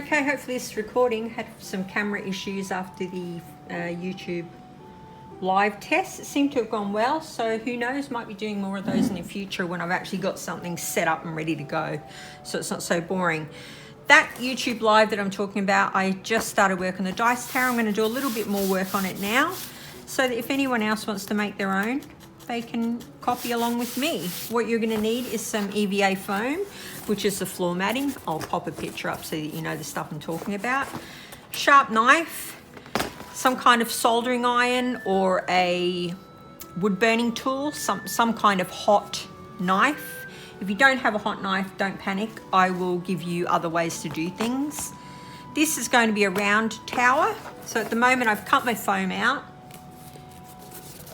Okay, hopefully this recording had some camera issues after the YouTube live test. It seemed to have gone well, so who knows, might be doing more of those in the future when I've actually got something set up and ready to go, so it's not so boring. That YouTube live that I'm talking about, I just started work on the dice tower. I'm going to do a little bit more work on it now, so that if anyone else wants to make their own, they can copy along with me. What you're going to need is some EVA foam, which is the floor matting. I'll pop a picture up so that you know the stuff I'm talking about. Sharp knife, some kind of soldering iron or a wood burning tool, some kind of hot knife. If you don't have a hot knife, don't panic. I will give you other ways to do things. This is going to be a round tower. So at the moment I've cut my foam out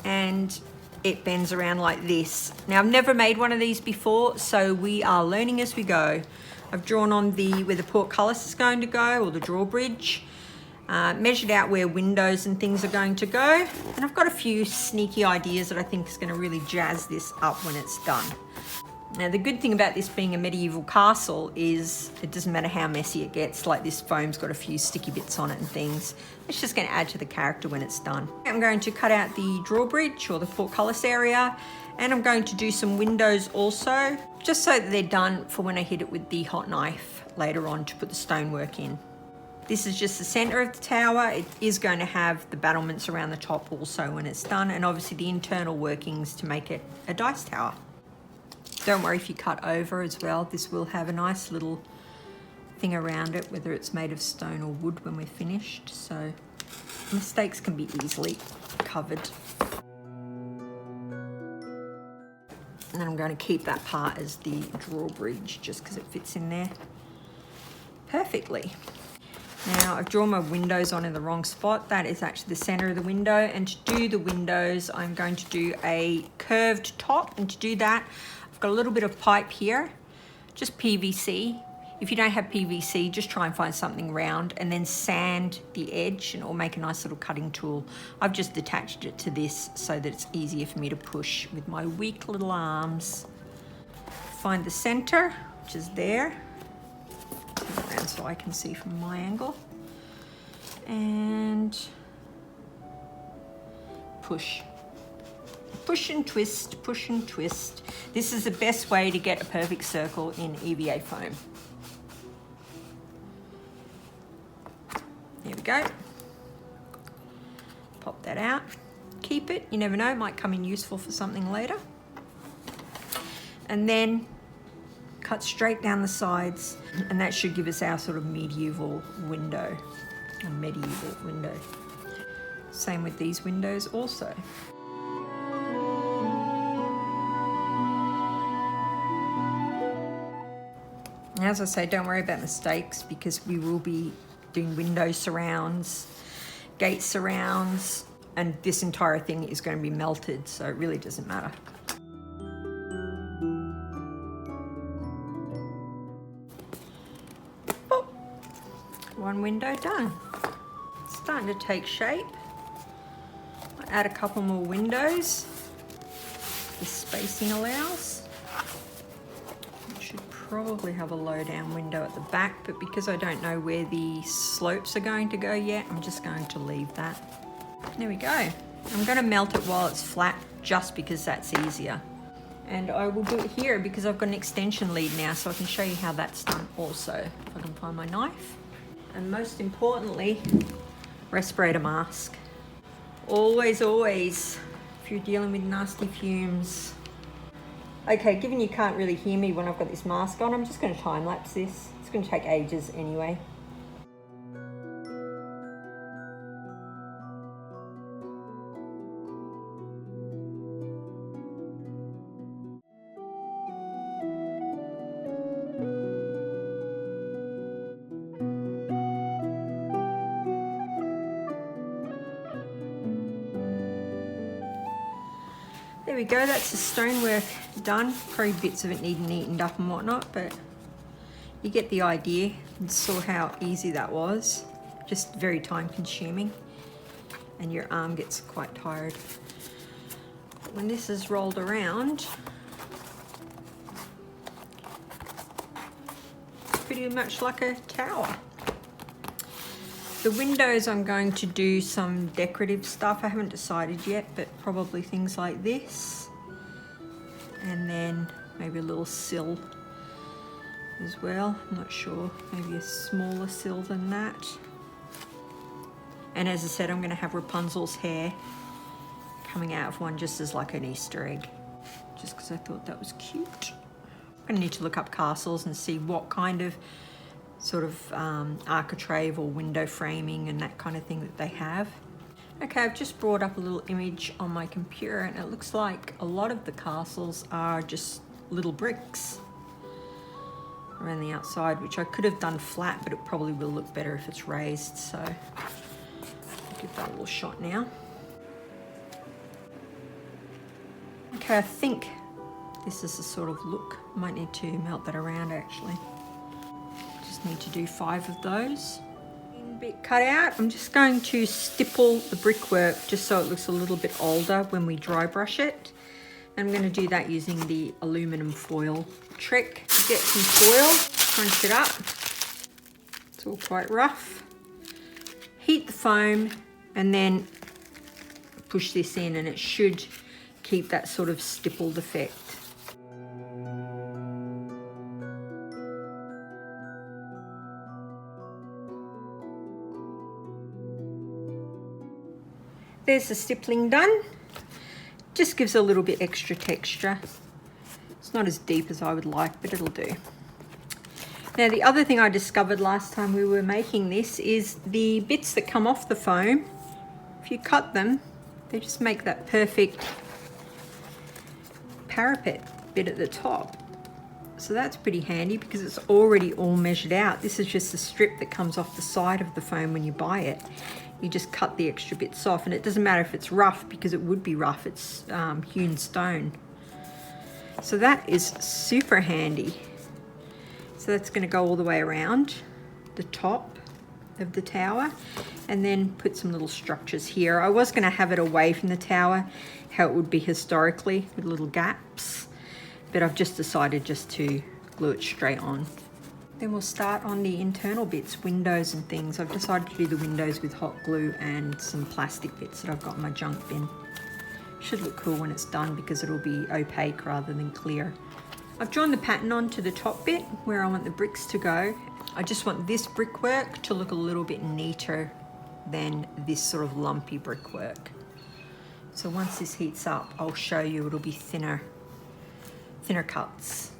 and it bends around like this. Now I've never made one of these before, so we are learning as we go. I've drawn on where the portcullis is going to go, or the drawbridge. Measured out where windows and things are going to go. And I've got a few sneaky ideas that I think is going to really jazz this up when it's done. Now the good thing about this being a medieval castle is it doesn't matter how messy it gets, like this foam's got a few sticky bits on it and things. It's just going to add to the character when it's done. I'm going to cut out the drawbridge or the portcullis area, and I'm going to do some windows also, just so that they're done for when I hit it with the hot knife later on to put the stonework in. This is just the center of the tower. It is going to have the battlements around the top also when it's done, and obviously the internal workings to make it a dice tower. Don't worry if you cut over as well. This will have a nice little thing around it, whether it's made of stone or wood when we're finished. So mistakes can be easily covered. And then I'm going to keep that part as the drawbridge just because it fits in there perfectly. Now I've drawn my windows on in the wrong spot. That is actually the center of the window, and to do the windows I'm going to do a curved top, and to do that I've got a little bit of pipe here, just PVC. If you don't have PVC, just try and find something round and then sand the edge and it'll make a nice little cutting tool. I've just attached it to this so that it's easier for me to push with my weak little arms. Find the center, which is there. Around so I can see from my angle, and push and twist, push and twist. This is the best way to get a perfect circle in EVA foam. There we go. Pop that out, keep it, you never know, it might come in useful for something later. And then cut straight down the sides, and that should give us our sort of medieval window. Same with these windows also. As I say, don't worry about mistakes because we will be doing window surrounds, gate surrounds, and this entire thing is going to be melted, so it really doesn't matter. One window done. It's starting to take shape. I'll add a couple more windows. The spacing allows. I should probably have a low down window at the back, but because I don't know where the slopes are going to go yet, I'm just going to leave that. There we go. I'm going to melt it while it's flat just because that's easier. And I will do it here because I've got an extension lead now, so I can show you how that's done also. If I can find my knife. And most importantly, respirator mask. Always, always, if you're dealing with nasty fumes. Okay, given you can't really hear me when I've got this mask on, I'm just going to time lapse this. It's going to take ages anyway. There we go, that's the stonework done. Probably bits of it need neatened up and whatnot, but you get the idea and saw how easy that was. Just very time consuming, and your arm gets quite tired. But when this is rolled around, it's pretty much like a tower. The windows, I'm going to do some decorative stuff. I haven't decided yet, but probably things like this. And then maybe a little sill as well. I'm not sure, maybe a smaller sill than that. And as I said, I'm going to have Rapunzel's hair coming out of one just as like an Easter egg, just because I thought that was cute. I'm going to need to look up castles and see what kind of sort of architrave or window framing and that kind of thing that they have. Okay, I've just brought up a little image on my computer and it looks like a lot of the castles are just little bricks around the outside, which I could have done flat, but it probably will look better if it's raised. So I'll give that a little shot now. Okay, I think this is the sort of look. I might need to melt that around actually. Just need to do 5 of those. Bit cut out. I'm just going to stipple the brickwork just so it looks a little bit older when we dry brush it. I'm going to do that using the aluminum foil trick. Get some foil, crunch it up. It's all quite rough. Heat the foam and then push this in and it should keep that sort of stippled effect. There's the stippling done. Just gives a little bit extra texture. It's not as deep as I would like, but it'll do. Now the other thing I discovered last time we were making this is the bits that come off the foam. If you cut them, they just make that perfect parapet bit at the top. So that's pretty handy because it's already all measured out. This is just a strip that comes off the side of the foam when you buy it. You just cut the extra bits off and it doesn't matter if it's rough because it would be rough. It's hewn stone. So that is super handy. So that's going to go all the way around the top of the tower and then put some little structures here. I was going to have it away from the tower, how it would be historically with little gaps, but I've just decided just to glue it straight on. Then we'll start on the internal bits, windows and things. I've decided to do the windows with hot glue and some plastic bits that I've got in my junk bin. Should look cool when it's done because it'll be opaque rather than clear. I've drawn the pattern onto the top bit where I want the bricks to go. I just want this brickwork to look a little bit neater than this sort of lumpy brickwork. So once this heats up, I'll show you it'll be thinner cuts.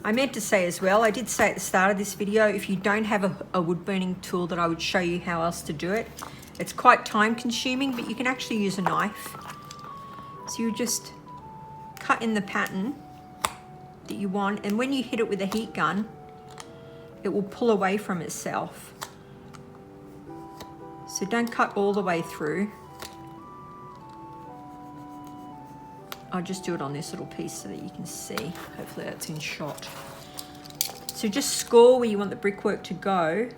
I meant to say as well, I did say at the start of this video, if you don't have a wood burning tool that I would show you how else to do it. It's quite time consuming, but you can actually use a knife. So you just cut in the pattern that you want, and when you hit it with a heat gun, it will pull away from itself. So don't cut all the way through. I'll just do it on this little piece so that you can see. Hopefully that's in shot. So just score where you want the brickwork to go.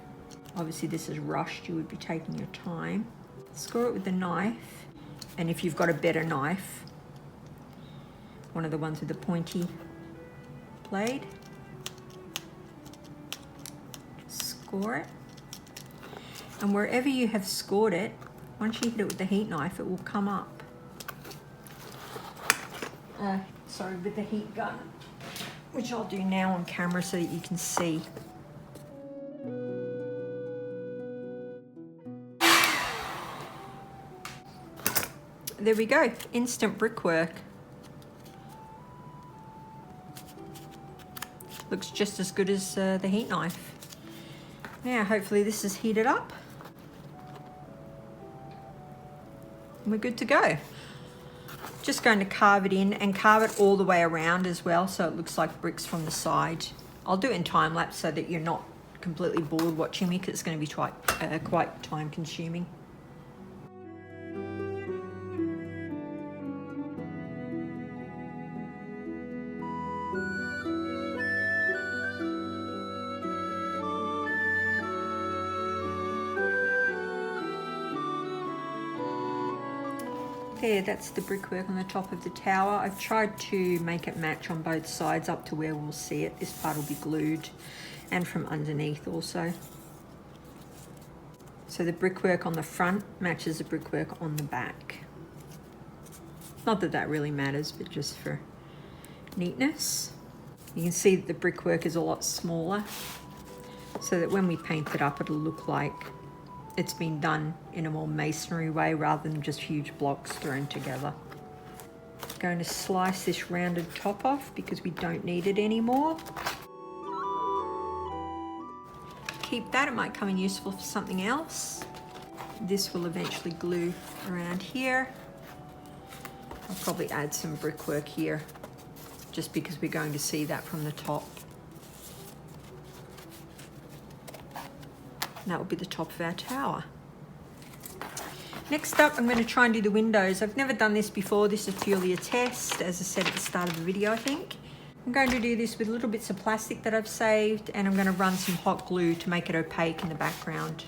Obviously this is rushed, you would be taking your time. Score it with the knife, and if you've got a better knife, one of the ones with the pointy blade, score it. And wherever you have scored it, once you hit it with the heat knife, it will come up. Sorry, with the heat gun, which I'll do now on camera so that you can see. There we go, instant brickwork. Looks just as good as the heat knife. Now hopefully this is heated up. And we're good to go. Just going to carve it in and carve it all the way around as well so it looks like bricks from the side. I'll do it in time lapse so that you're not completely bored watching me because it's going to be quite time consuming. There, that's the brickwork on the top of the tower. I've tried to make it match on both sides up to where we'll see it. This part will be glued, and from underneath also. So the brickwork on the front matches the brickwork on the back. Not that that really matters, but just for neatness. You can see that the brickwork is a lot smaller, so that when we paint it up, it'll look like it's been done in a more masonry way rather than just huge blocks thrown together. I'm going to slice this rounded top off because we don't need it anymore. Keep that, it might come in useful for something else. This will eventually glue around here. I'll probably add some brickwork here just because we're going to see that from the top. And that will be the top of our tower. Next up, I'm going to try and do the windows. I've never done this before. This is purely a test, as I said at the start of the video, I think. I'm going to do this with little bits of plastic that I've saved, and I'm going to run some hot glue to make it opaque in the background.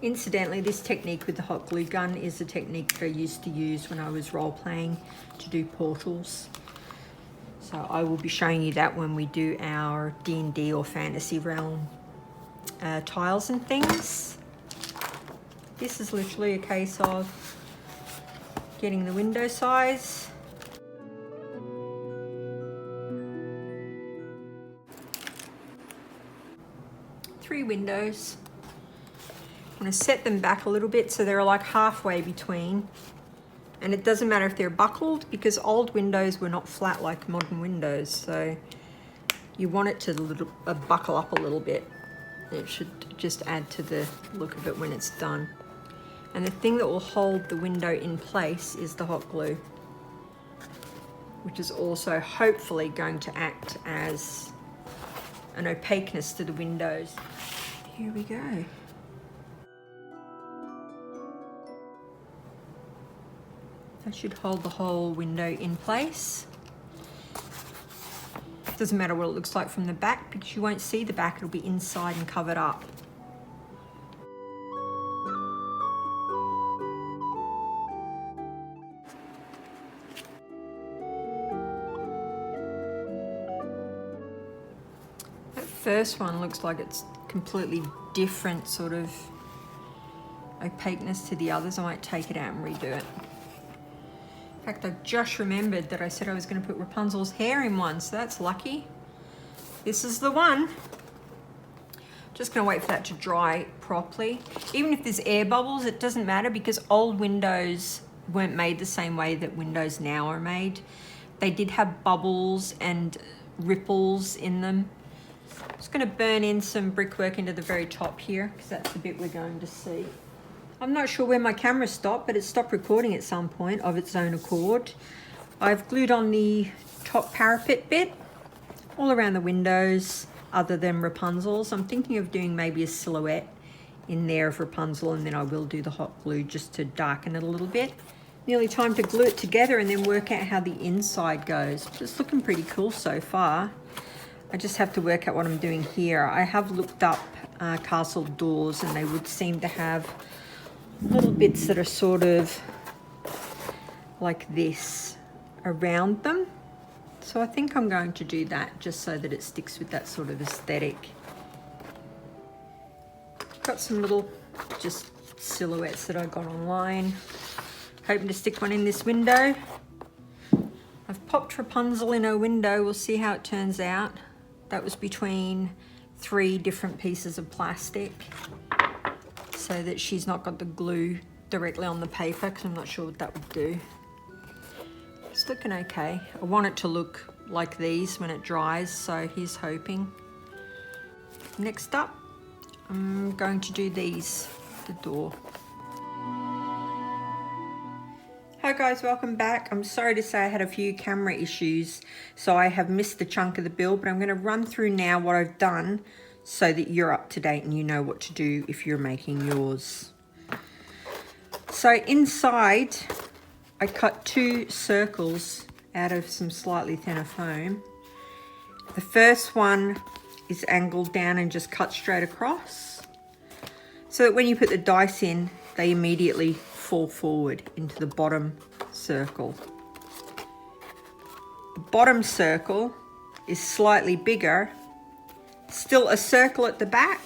Incidentally, this technique with the hot glue gun is the technique that I used to use when I was role-playing to do portals. So I will be showing you that when we do our D&D or Fantasy Realm tiles and things. This is literally a case of getting the window size. Three windows. I'm going to set them back a little bit so they're like halfway between. And it doesn't matter if they're buckled because old windows were not flat like modern windows. So you want it to buckle up a little bit. It should just add to the look of it when it's done. And the thing that will hold the window in place is the hot glue, which is also hopefully going to act as an opaqueness to the windows. Here we go. That should hold the whole window in place. Doesn't matter what it looks like from the back because you won't see the back, it'll be inside and covered up. That first one looks like it's completely different sort of opaqueness to the others. I might take it out and redo it. In fact, I just remembered that I said I was going to put Rapunzel's hair in one, so that's lucky. This is the one. Just going to wait for that to dry properly. Even if there's air bubbles, it doesn't matter because old windows weren't made the same way that windows now are made. They did have bubbles and ripples in them. Just going to burn in some brickwork into the very top here because that's the bit we're going to see. I'm not sure where my camera stopped, but it stopped recording at some point of its own accord. I've glued on the top parapet bit all around the windows other than Rapunzel's. I'm thinking of doing maybe a silhouette in there of Rapunzel, and then I will do the hot glue just to darken it a little bit. Nearly time to glue it together and then work out how the inside goes. It's looking pretty cool so far. I just have to work out what I'm doing here. I have looked up castle doors and they would seem to have little bits that are sort of like this around them. So I think I'm going to do that just so that it sticks with that sort of aesthetic. Got some little just silhouettes that I got online. Hoping to stick one in this window. I've popped Rapunzel in her window. We'll see how it turns out. That was between 3 different pieces of plastic, so that she's not got the glue directly on the paper because I'm not sure what that would do. It's looking okay. I want it to look like these when it dries, so here's hoping. Next up, I'm going to do these, the door. Hi guys, welcome back. I'm sorry to say I had a few camera issues, so I have missed the chunk of the build, but I'm going to run through now what I've done so that you're up to date and you know what to do if you're making yours. So inside, I cut 2 circles out of some slightly thinner foam. The first one is angled down and just cut straight across, so that when you put the dice in, they immediately fall forward into the bottom circle. The bottom circle is slightly bigger, still a circle at the back,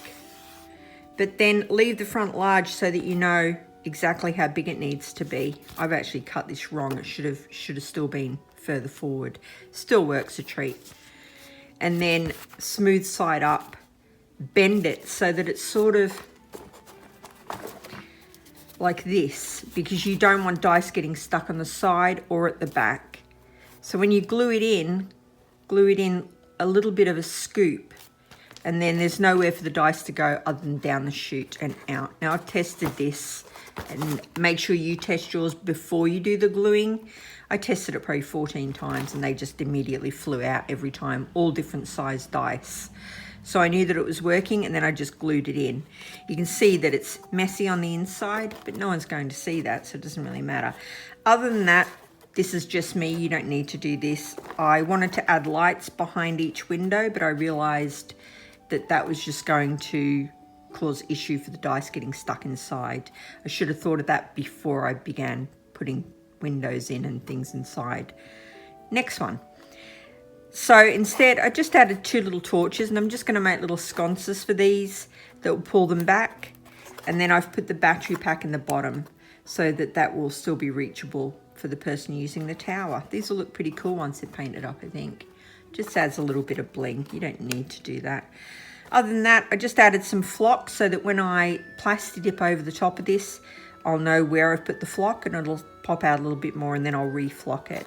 but then leave the front large so that you know exactly how big it needs to be. I've actually cut this wrong. It should have still been further forward. Still works a treat. And then smooth side up, bend it so that it's sort of like this, because you don't want dice getting stuck on the side or at the back. So when you glue it in a little bit of a scoop, and then there's nowhere for the dice to go other than down the chute and out. Now I've tested this, and make sure you test yours before you do the gluing. I tested it probably 14 times and they just immediately flew out every time, all different size dice. So I knew that it was working, and then I just glued it in. You can see that it's messy on the inside, but no one's going to see that, so it doesn't really matter. Other than that, this is just me. You don't need to do this. I wanted to add lights behind each window, but I realized that that was just going to cause issue for the dice getting stuck inside. I should have thought of that before I began putting windows in and things inside. Next one. So instead, I just added 2 little torches, and I'm just going to make little sconces for these that will pull them back. And then I've put the battery pack in the bottom so that that will still be reachable for the person using the tower. These will look pretty cool once they're painted up, I think. Just adds a little bit of bling. You don't need to do that. Other than that, I just added some flock so that when I plasti dip over the top of this, I'll know where I've put the flock, and it'll pop out a little bit more, and then I'll re-flock it.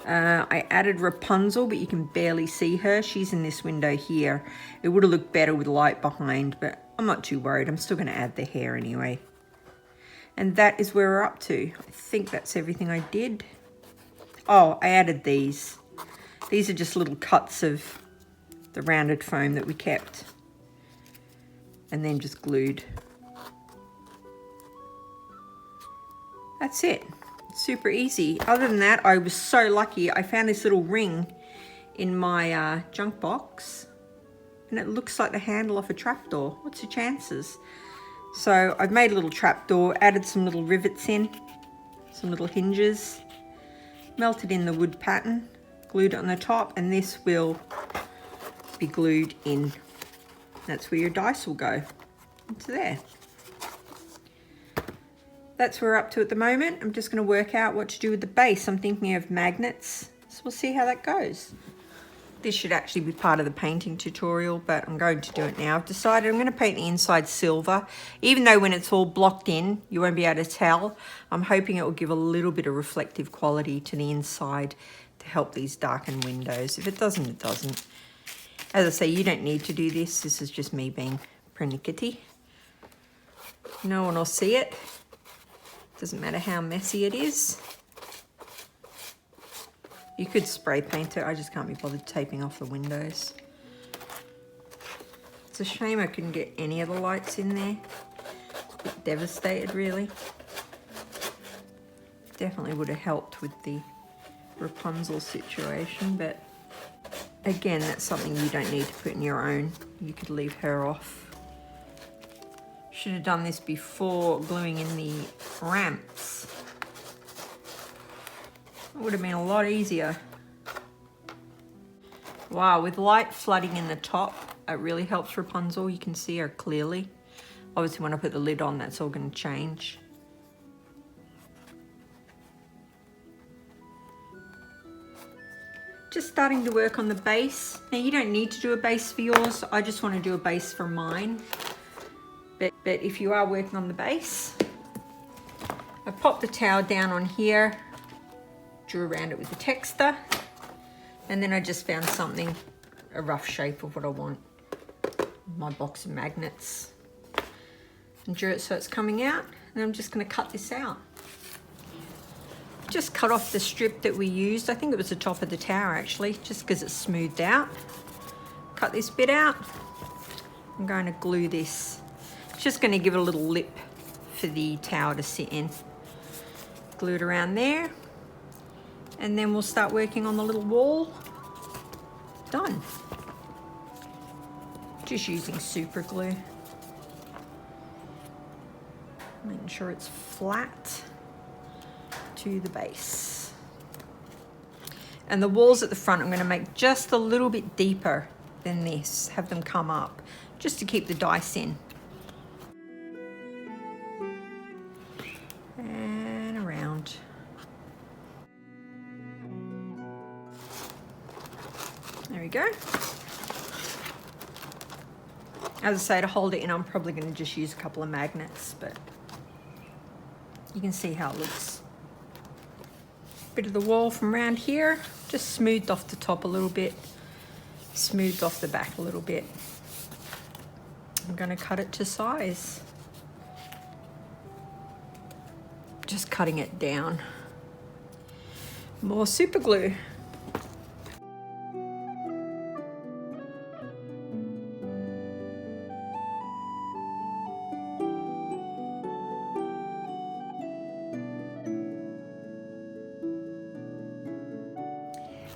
I added Rapunzel, but you can barely see her. She's in this window here. It would have looked better with light behind, but I'm not too worried. I'm still going to add the hair anyway. And that is where we're up to. I think that's everything I did. Oh, I added these. These are just little cuts of the rounded foam that we kept, and then just glued. That's it. Super easy. Other than that, I was so lucky. I found this little ring in my junk box, and it looks like the handle off a trapdoor. What's your chances? So I've made a little trapdoor, added some little rivets in, some little hinges, melted in the wood pattern, glued it on the top, and this will be glued in. That's where your dice will go. It's there. That's where we're up to at the moment. I'm just going to work out what to do with the base. I'm thinking of magnets, so we'll see how that goes. This should actually be part of the painting tutorial, but I'm going to do it now. I've decided I'm going to paint the inside silver, even though when it's all blocked in, you won't be able to tell. I'm hoping it will give a little bit of reflective quality to the inside to help these darkened windows. If it doesn't, it doesn't. As I say, you don't need to do this. This is just me being pernickety. No one will see it. Doesn't matter how messy it is. You could spray paint it. I just can't be bothered taping off the windows. It's a shame I couldn't get any of the lights in there. A bit devastated, really. Definitely would have helped with the Rapunzel situation, but again, that's something you don't need to put in your own. You could leave her off. Should have done this before gluing in the ramps. It would have been a lot easier. Wow, with light flooding in the top, it really helps Rapunzel. You can see her clearly. Obviously, when I put the lid on, that's all going to change. Just starting to work on the base. Now, you don't need to do a base for yours. I just want to do a base for mine. But if you are working on the base, I popped the towel down on here, drew around it with the texter, and then I just found something, a rough shape of what I want. My box of magnets. And drew it so it's coming out, and I'm just going to cut this out. Just cut off the strip that we used. I think it was the top of the tower actually, just because it's smoothed out. Cut this bit out. I'm going to glue this. Just going to give it a little lip for the tower to sit in. Glue it around there, and then we'll start working on the little wall. Done. Just using super glue. Making sure it's flat to the base. And the walls at the front I'm going to make just a little bit deeper than this, have them come up. just to keep the dice in. And around. There we go. As I say, to hold it in, I'm probably going to just use a couple of magnets, but you can see how it looks. Bit of the wall from around here, just smoothed off the top a little bit, smoothed off the back a little bit. I'm going to cut it to size. Just cutting it down. More super glue.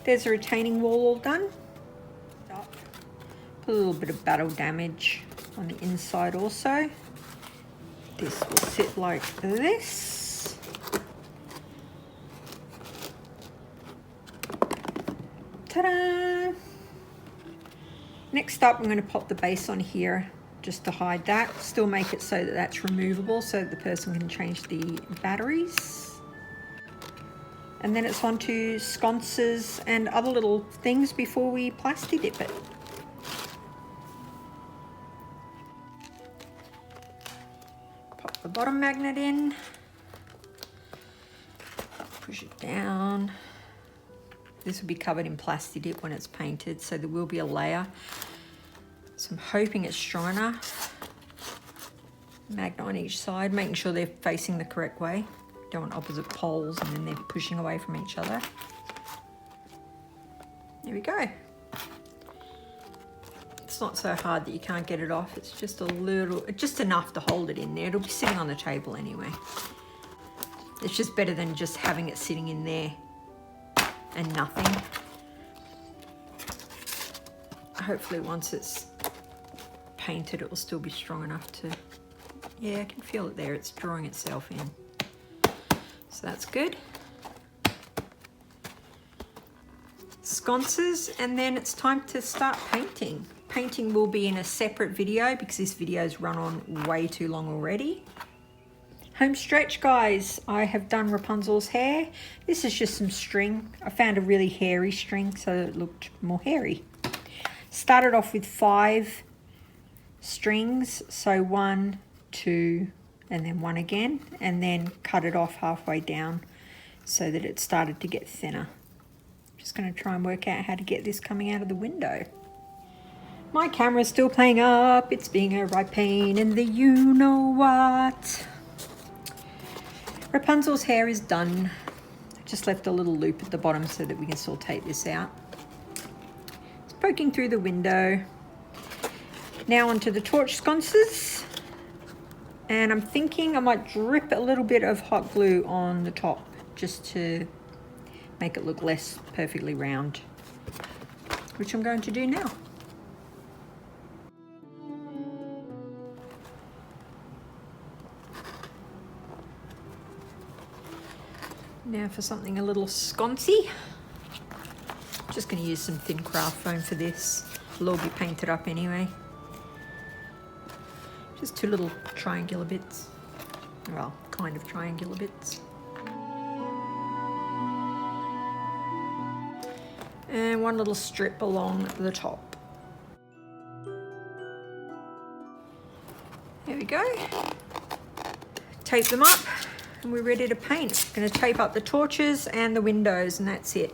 There's a retaining wall all done. Put a little bit of battle damage on the inside also. This will sit like this. Ta-da! Next up, I'm going to pop the base on here just to hide that. Still make it so that that's removable so that the person can change the batteries. And then it's on to sconces and other little things before we plasti dip it. Pop the bottom magnet in. Push it down. This will be covered in plasti dip when it's painted, so there will be a layer. So I'm hoping it's strong enough. Magnet on each side, making sure they're facing the correct way. Don't want opposite poles and then they're pushing away from each other. There we go. It's not so hard that you can't get it off. It's just a little, just enough to hold it in there. It'll be sitting on the table anyway. It's just better than just having it sitting in there and nothing. Hopefully once it's painted, it will still be strong enough to, yeah, I can feel it there. It's drawing itself in. So that's good. Sconces, and then it's time to start painting. Painting will be in a separate video because this video's run on way too long already. Home stretch, guys. I have done Rapunzel's hair. This is just some string. I found a really hairy string so it looked more hairy. Started off with 5 strings, so 1, 2, and then 1 again, and then cut it off halfway down so that it started to get thinner. Just going to try and work out how to get this coming out of the window. My camera's still playing up. It's being a right pain in the you-know-what. Rapunzel's hair is done. Just left a little loop at the bottom so that we can still take this out. It's poking through the window. Now onto the torch sconces. And I'm thinking I might drip a little bit of hot glue on the top just to make it look less perfectly round, which I'm going to do now. Now for something a little sconcy. Just going to use some thin craft foam for this. It'll all be painted up anyway. Just 2 little triangular bits. Well, kind of triangular bits. And 1 little strip along the top. There we go. Tape them up and we're ready to paint. I'm going to tape up the torches and the windows and that's it.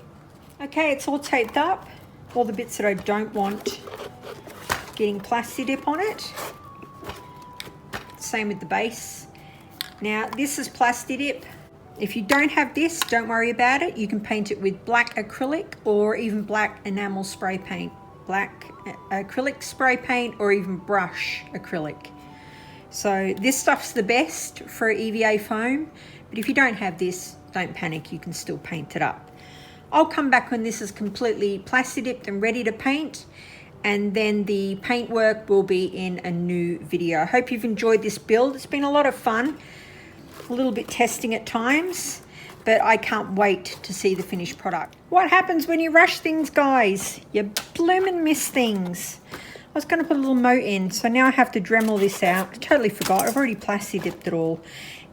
Okay, it's all taped up. All the bits that I don't want getting plasti dip on it. Same with the base. Now this is plasti dip. If you don't have this, don't worry about it. You can paint it with black acrylic or even black enamel spray paint. Black acrylic spray paint or even brush acrylic. So this stuff's the best for EVA foam, but if you don't have this, don't panic, you can still paint it up. I'll come back when this is completely plasti dipped and ready to paint, and then the paint work will be in a new video. I hope you've enjoyed this build. It's been a lot of fun, a little bit testing at times, but I can't wait to see the finished product. What happens when you rush things, guys? You bloomin' miss things. I was going to put a little moat in, so now I have to Dremel this out. I totally forgot. I've already plasti dipped it all.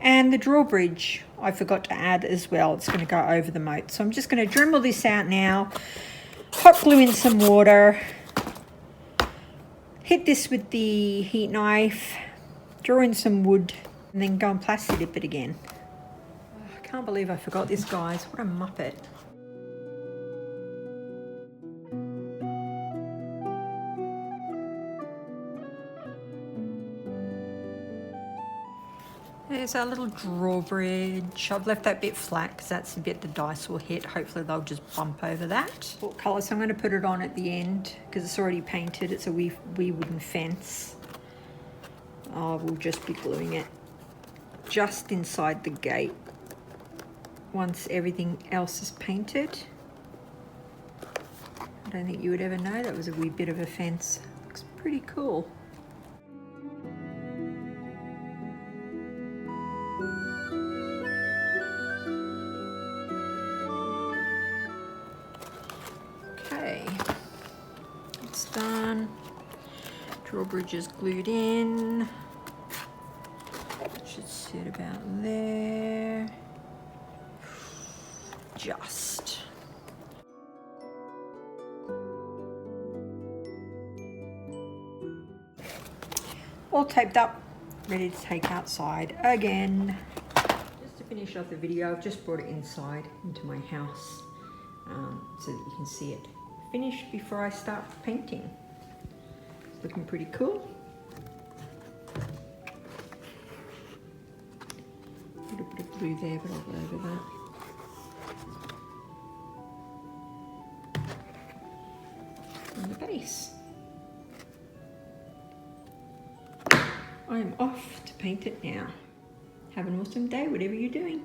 And the drawbridge I forgot to add as well. It's going to go over the moat. So I'm just going to Dremel this out now. Hot glue in some water. Hit this with the heat knife. Draw in some wood. And then go and plasti dip it again. I can't believe I forgot this, guys. What a muppet. There's our little drawbridge. I've left that bit flat because that's the bit the dice will hit. Hopefully they'll just bump over that. What colour? So I'm going to put it on at the end because it's already painted. It's a wee wooden fence. We'll just be gluing it just inside the gate once everything else is painted. I don't think you would ever know that was a wee bit of a fence. Looks pretty cool. Done. Drawbridge is glued in. It should sit about there. Just. All taped up, ready to take outside again. Just to finish off the video, I've just brought it inside into my house so that you can see it finished before I start painting. It's looking pretty cool. A little bit of blue there, but I'll go over that. And the base. I am off to paint it now. Have an awesome day, whatever you're doing.